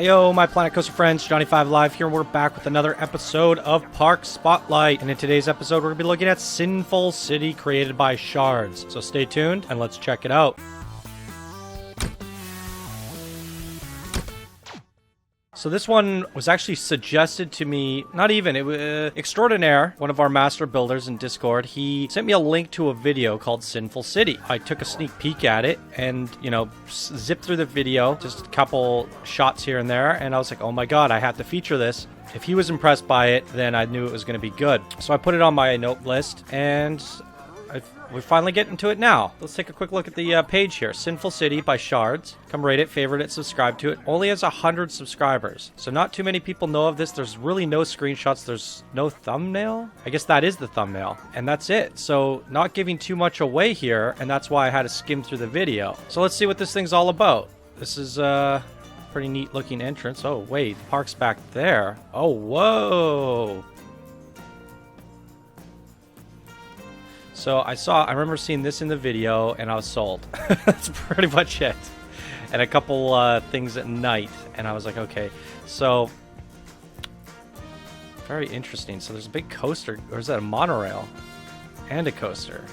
Yo, my Planet Coaster friends, Johnny5 Live here, and we're back with another episode of Park Spotlight. And in today's episode, we're going to be looking at Sinful City created by Shards. So stay tuned, and let's check it out. So this one was actually suggested to me, not even, it was Extraordinaire, one of our master builders in Discord. He sent me a link to a video called Sinful City. I took a sneak peek at it and, zipped through the video, just a couple shots here and there, and I was like, oh my god, I have to feature this. If he was impressed by it, then I knew it was going to be good. So I put it on my note list, and we're finally getting to it now. Let's take a quick look at the page here. Sinful City by Shards. Come rate it, favorite it, subscribe to it. Only has 100 subscribers. So not too many people know of this. There's really no screenshots. There's no thumbnail. I guess that is the thumbnail. And that's it. So not giving too much away here. And that's why I had to skim through the video. So let's see what this thing's all about. This is a pretty neat looking entrance. Oh, wait. The park's back there. Oh, whoa. So I remember seeing this in the video, and I was sold. That's pretty much it. And a couple things at night, and I was like, okay. So, very interesting. So there's a big coaster, or is that a monorail? And a coaster.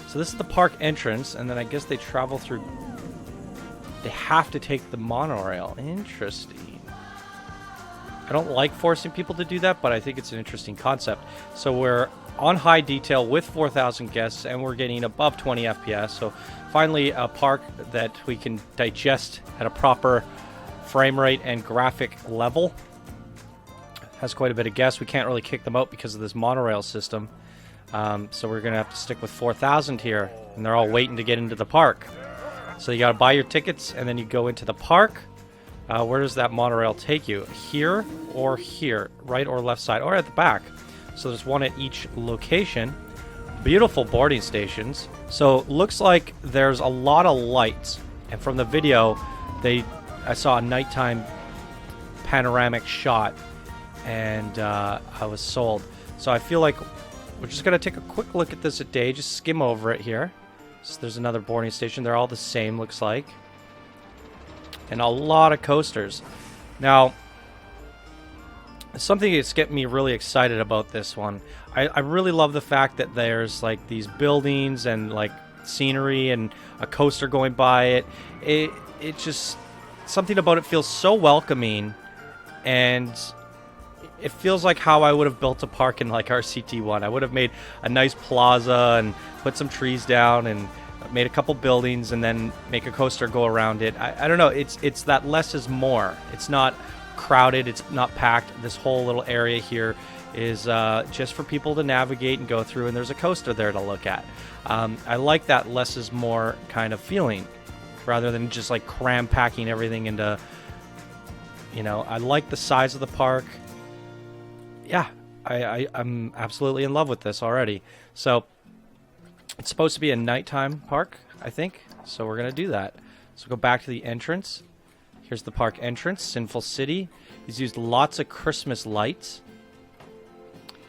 So this is the park entrance, and then I guess they travel through... They have to take the monorail. Interesting. I don't like forcing people to do that, but I think it's an interesting concept. So we're on high detail with 4,000 guests, and we're getting above 20 FPS. So finally a park that we can digest at a proper frame rate and graphic level. Has quite a bit of guests. We can't really kick them out because of this monorail system. So we're gonna have to stick with 4,000 here, and they're all waiting to get into the park. So you gotta buy your tickets, and then you go into the park. Where does that monorail take you? Here or here? Right or left side? Or at the back? So there's one at each location. Beautiful boarding stations. So looks like there's a lot of lights. And from the video, I saw a nighttime panoramic shot, and I was sold. So I feel like we're just gonna take a quick look at this at day, just skim over it here. So there's another boarding station. They're all the same, looks like. And a lot of coasters. Now, something that's getting me really excited about this one. I really love the fact that there's like these buildings and like scenery and a coaster going by it. It just, something about it feels so welcoming, and it feels like how I would have built a park in like RCT1. I would have made a nice plaza and put some trees down and made a couple buildings and then make a coaster go around it. I don't know, it's that less is more. It's not crowded, it's not packed. This whole little area here is just for people to navigate and go through, and there's a coaster there to look at. I like that less is more kind of feeling, rather than just like cram packing everything into, I like the size of the park. Yeah, I'm absolutely in love with this already. So it's supposed to be a nighttime park, I think, so we're gonna do that. So go back to the entrance. Here's the park entrance, Sinful City. He's used lots of Christmas lights.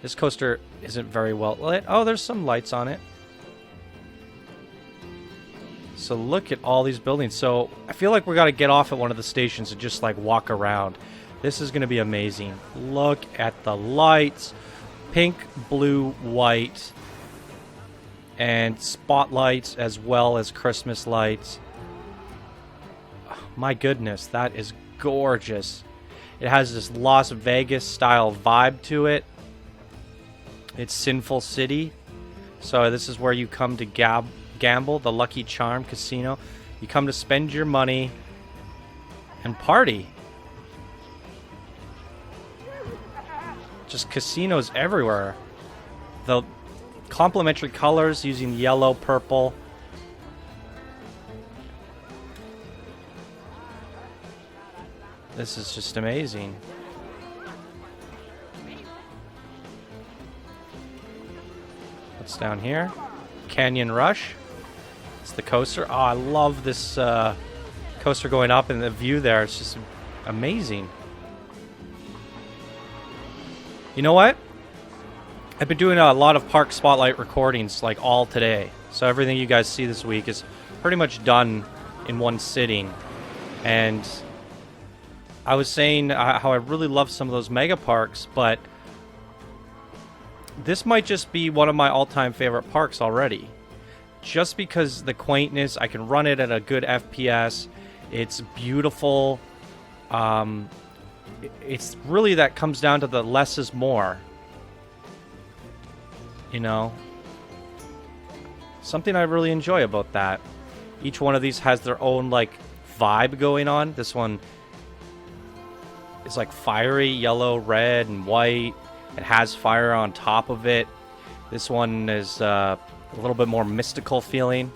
This coaster isn't very well lit. Oh, there's some lights on it. So look at all these buildings. So I feel like we got to get off at one of the stations and just like walk around. This is going to be amazing. Look at the lights. Pink, blue, white. And spotlights as well as Christmas lights. My goodness, that is gorgeous. It has this Las Vegas style vibe to it. It's Sinful City. So this is where you come to gamble, the Lucky Charm Casino. You come to spend your money and party. Just casinos everywhere. The complementary colors using yellow, purple. This is just amazing. What's down here? Canyon Rush. It's the coaster. Oh, I love this coaster going up, and the view there. It's just amazing. You know what? I've been doing a lot of Park Spotlight recordings like all today. So everything you guys see this week is pretty much done in one sitting. And I was saying how I really love some of those mega parks, but this might just be one of my all-time favorite parks already. Just because the quaintness, I can run it at a good FPS. It's beautiful. It's really that comes down to the less is more. You know? Something I really enjoy about that. Each one of these has their own, like, vibe going on. This one is, like, fiery, yellow, red, and white. It has fire on top of it. This one is a little bit more mystical feeling.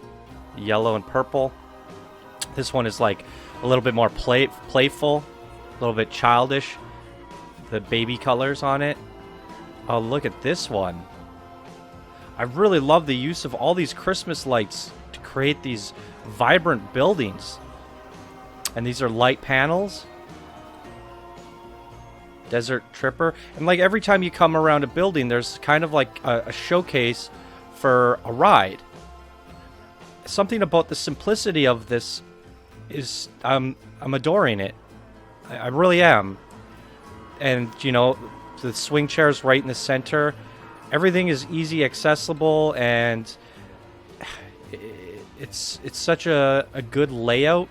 Yellow and purple. This one is, like, a little bit more playful. A little bit childish. The baby colors on it. Oh, look at this one. I really love the use of all these Christmas lights to create these vibrant buildings. And these are light panels. Desert Tripper. And like every time you come around a building, there's kind of like a showcase for a ride. Something about the simplicity of this is I'm adoring it. I really am. And, you know, the swing chair's right in the center. Everything is easy accessible, and it's such a good layout.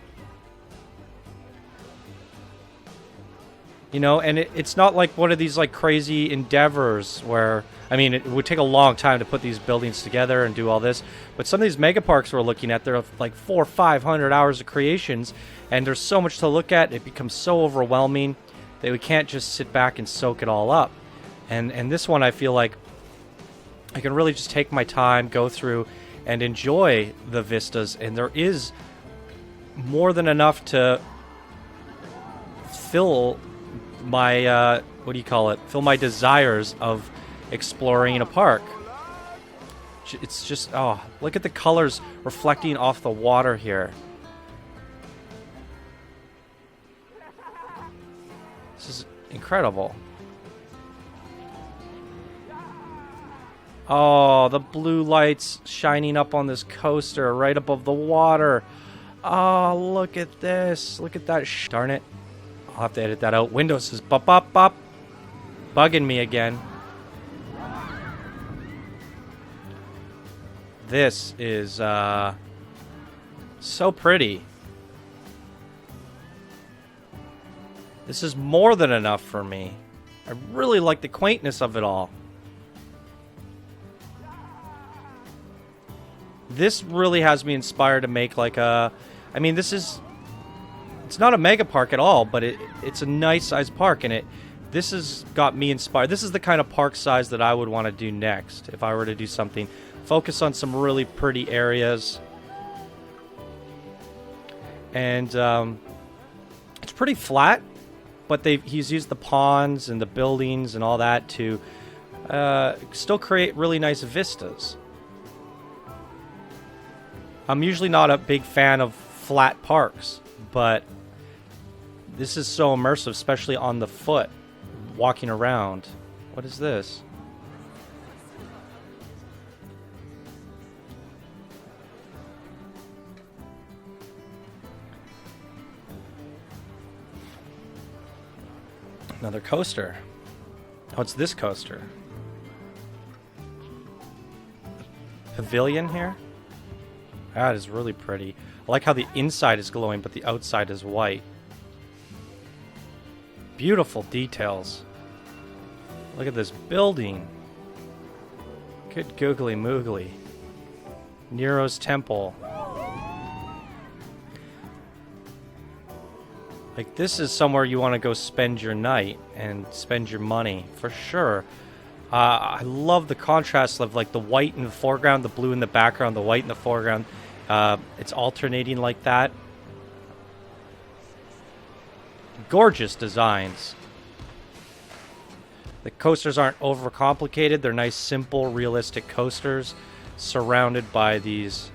You know, and it's not like one of these like crazy endeavors where, I mean, it would take a long time to put these buildings together and do all this. But some of these mega parks we're looking at, they're like 400 or 500 hours of creations, and there's so much to look at. It becomes so overwhelming that we can't just sit back and soak it all up. And this one, I feel like I can really just take my time, go through, and enjoy the vistas. And there is more than enough to fill my, what do you call it? Fill my desires of exploring a park. It's just, oh, look at the colors reflecting off the water here. This is incredible. Oh, the blue lights shining up on this coaster right above the water. Oh, look at this. Look at that. Darn it. I'll have to edit that out. Windows is bop. Bugging me again. This is so pretty. This is more than enough for me. I really like the quaintness of it all. This really has me inspired to make like a... I mean, it's not a mega park at all, but it's a nice sized park, and this has got me inspired. This is the kind of park size that I would want to do next if I were to do something. Focus on some really pretty areas. And it's pretty flat, but he's used the ponds and the buildings and all that to still create really nice vistas. I'm usually not a big fan of flat parks, but this is so immersive, especially on the foot, walking around. What is this? Another coaster. Oh, it's this coaster. Pavilion here? That is really pretty. I like how the inside is glowing, but the outside is white. Beautiful details. Look at this building. Good googly moogly. Nero's temple. Like, this is somewhere you want to go spend your night and spend your money, for sure. I love the contrast of, like, the white in the foreground, the blue in the background, the white in the foreground. It's alternating like that. Gorgeous designs. The coasters aren't overcomplicated. They're nice, simple, realistic coasters surrounded by these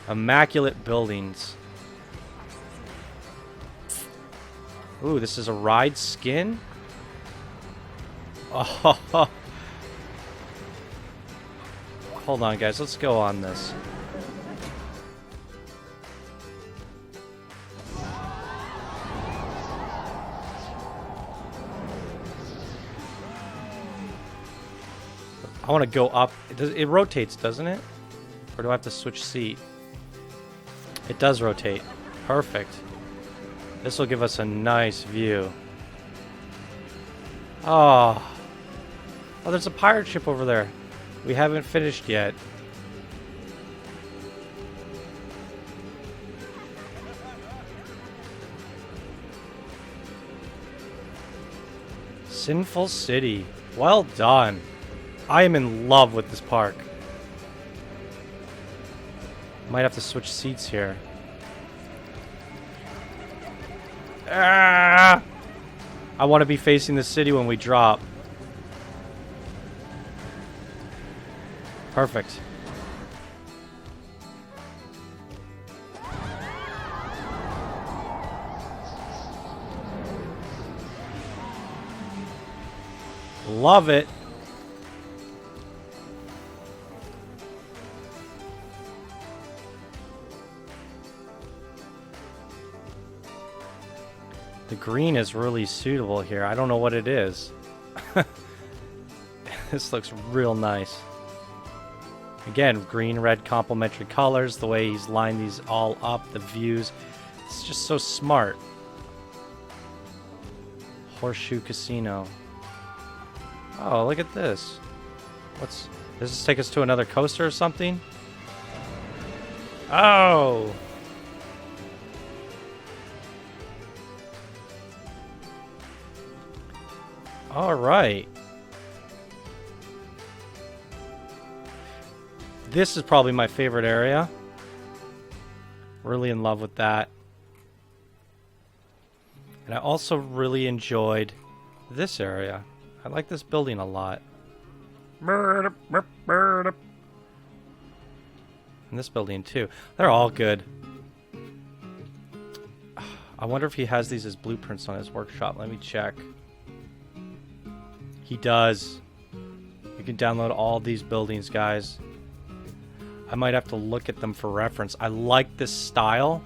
immaculate buildings. Ooh, this is a ride skin? Oh, hold on, guys. Let's go on this. I want to go up. It rotates, doesn't it? Or do I have to switch seat? It does rotate. Perfect. This will give us a nice view. Oh. Oh, there's a pirate ship over there. We haven't finished yet. Sinful City. Well done. I am in love with this park. Might have to switch seats here. Ah! I want to be facing the city when we drop. Perfect. Love it. The green is really suitable here. I don't know what it is. This looks real nice. Again, green, red complementary colors. The way he's lined these all up, the views. It's just so smart. Horseshoe Casino. Oh, look at this. Does this take us to another coaster or something? Oh! Alright. This is probably my favorite area. Really in love with that. And I also really enjoyed this area. I like this building a lot. And this building too. They're all good. I wonder if he has these as blueprints on his workshop. Let me check. He does. You can download all these buildings, guys. I might have to look at them for reference. I like this style.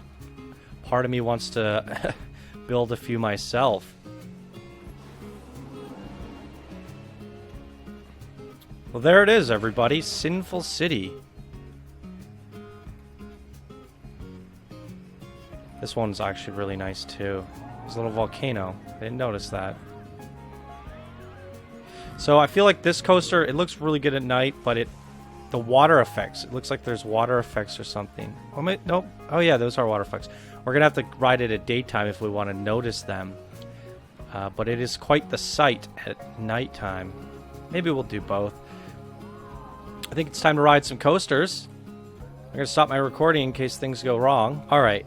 Part of me wants to build a few myself. Well, there it is, everybody. Sinful City. This one's actually really nice, too. There's a little volcano. I didn't notice that. So I feel like this coaster, it looks really good at night, but the water effects, it looks like there's water effects or something. Oh, nope. Oh, yeah, those are water effects. We're going to have to ride it at daytime if we want to notice them. But it is quite the sight at nighttime. Maybe we'll do both. I think it's time to ride some coasters. I'm going to stop my recording in case things go wrong. All right.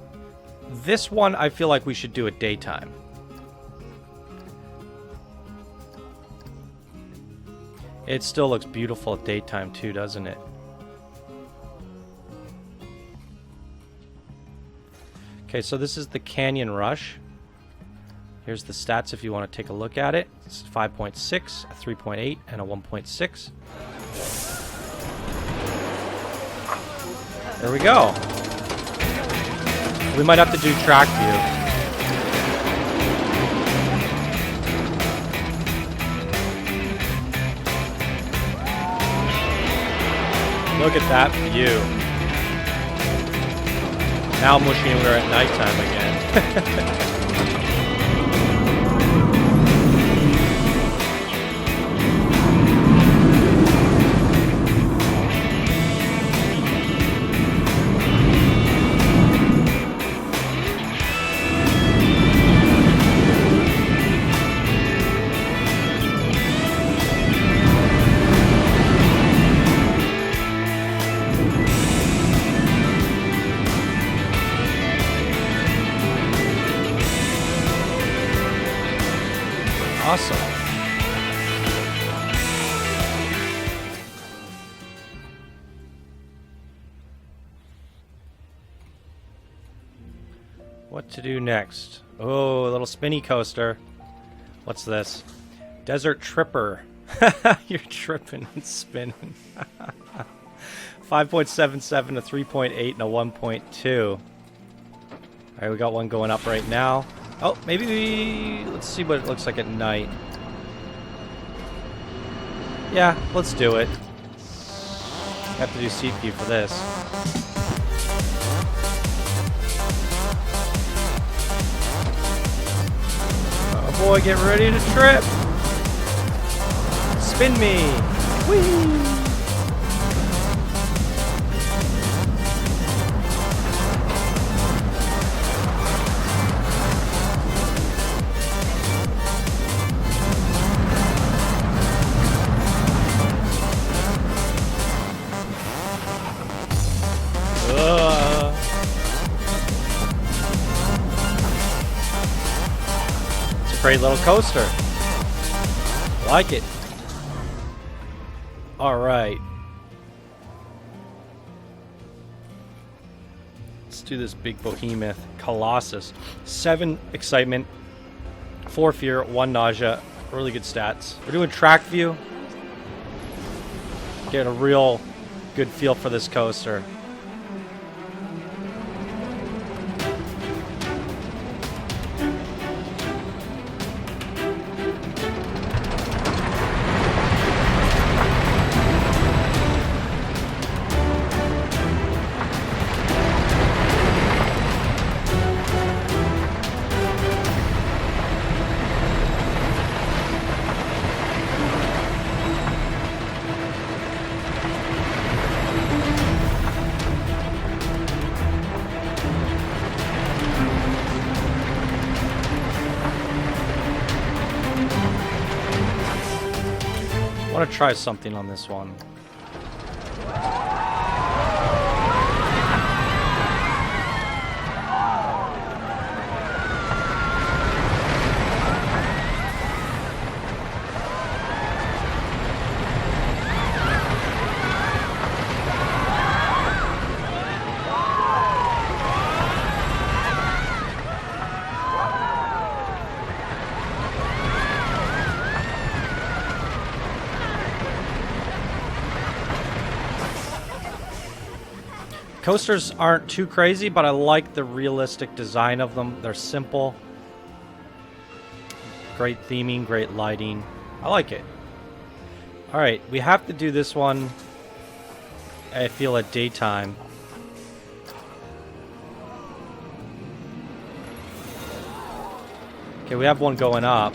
This one, I feel like we should do at daytime. It still looks beautiful at daytime too, doesn't it? Okay, so this is the Canyon Rush. Here's the stats if you want to take a look at it. It's 5.6, a 3.8, and a 1.6. There we go. We might have to do track view. Look at that view. Now I'm wishing we were at nighttime again. Awesome. What to do next? Oh, a little spinny coaster. What's this? Desert Tripper. You're tripping and spinning. 5.77, a 3.8, and a 1.2. All right, we got one going up right now. Oh, maybe let's see what it looks like at night. Yeah, let's do it. Have to do seat view for this. Oh boy, get ready to trip! Spin me! Whee! It's a great little coaster. Like it. All right. Let's do this big behemoth, Colossus. 7 excitement, 4 fear, 1 nausea. Really good stats. We're doing track view. Get a real good feel for this coaster. I want to try something on this one. Coasters aren't too crazy, but I like the realistic design of them. They're simple. Great theming, great lighting. I like it. Alright, we have to do this one, I feel, at daytime. Okay, we have one going up.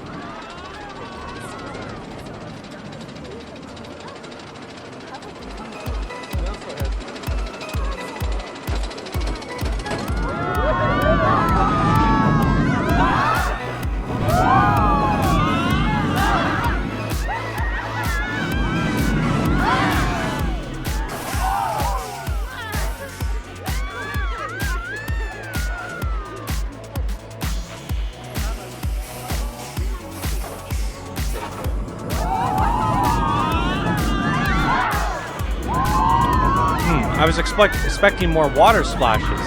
I was expecting more water splashes.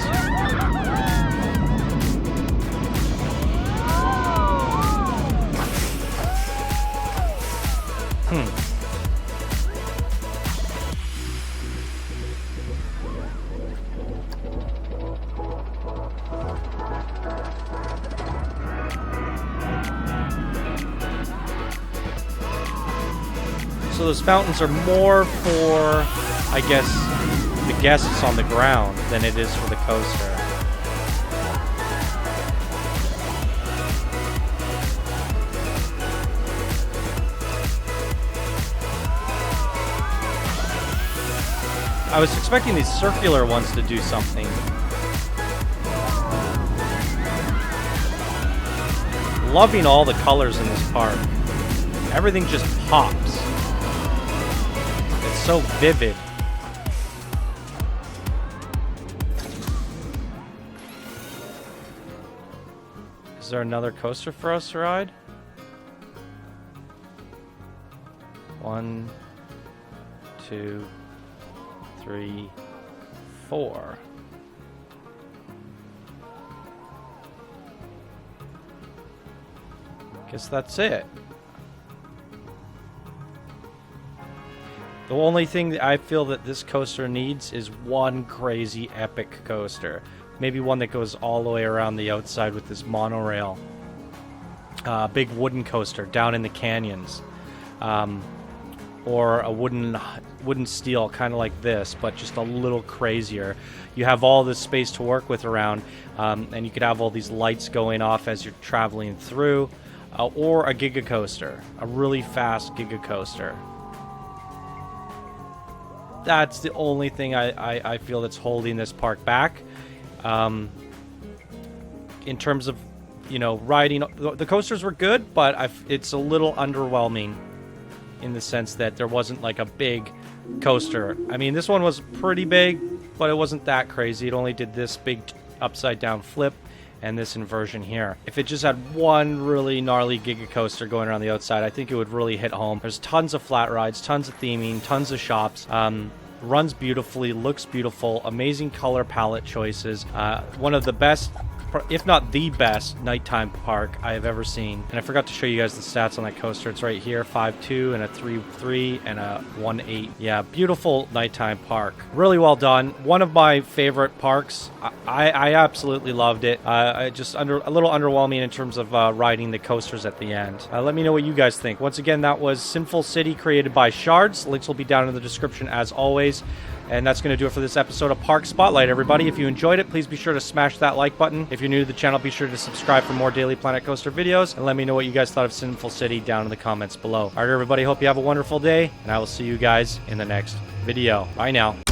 So those fountains are more for, I guess, the guests on the ground than it is for the coaster. I was expecting these circular ones to do something. Loving all the colors in this park. Everything just pops. It's so vivid. Is there another coaster for us to ride? 1, 2, 3, 4. Guess that's it. The only thing that I feel that this coaster needs is one crazy epic coaster. Maybe one that goes all the way around the outside with this monorail. Big wooden coaster down in the canyons. or a wooden steel, kind of like this, but just a little crazier. You have all this space to work with around, and you could have all these lights going off as you're traveling through, or a Giga Coaster, a really fast Giga Coaster. That's the only thing I feel that's holding this park back. In terms of, you know, riding, the coasters were good, but it's a little underwhelming in the sense that there wasn't like a big coaster. I mean, this one was pretty big, but it wasn't that crazy. It only did this big upside down flip and this inversion here. If it just had one really gnarly Giga Coaster going around the outside, I think it would really hit home. There's tons of flat rides, tons of theming, tons of shops. Runs beautifully, looks beautiful, amazing color palette choices. One of the best, if not the best, nighttime park I have ever seen. And I forgot to show you guys the stats on that coaster. It's right here, 5.2 and a 3.3 and a 1.8. Yeah, beautiful nighttime park. Really well done. One of my favorite parks. I absolutely loved it. Just a little underwhelming in terms of riding the coasters at the end. Let me know what you guys think. Once again, that was Sinful City, created by Shards. Links will be down in the description as always. And that's going to do it for this episode of Park Spotlight, everybody. If you enjoyed it, please be sure to smash that like button. If you're new to the channel, be sure to subscribe for more Daily Planet Coaster videos. And let me know what you guys thought of Sinful City down in the comments below. All right, everybody, hope you have a wonderful day. And I will see you guys in the next video. Bye now.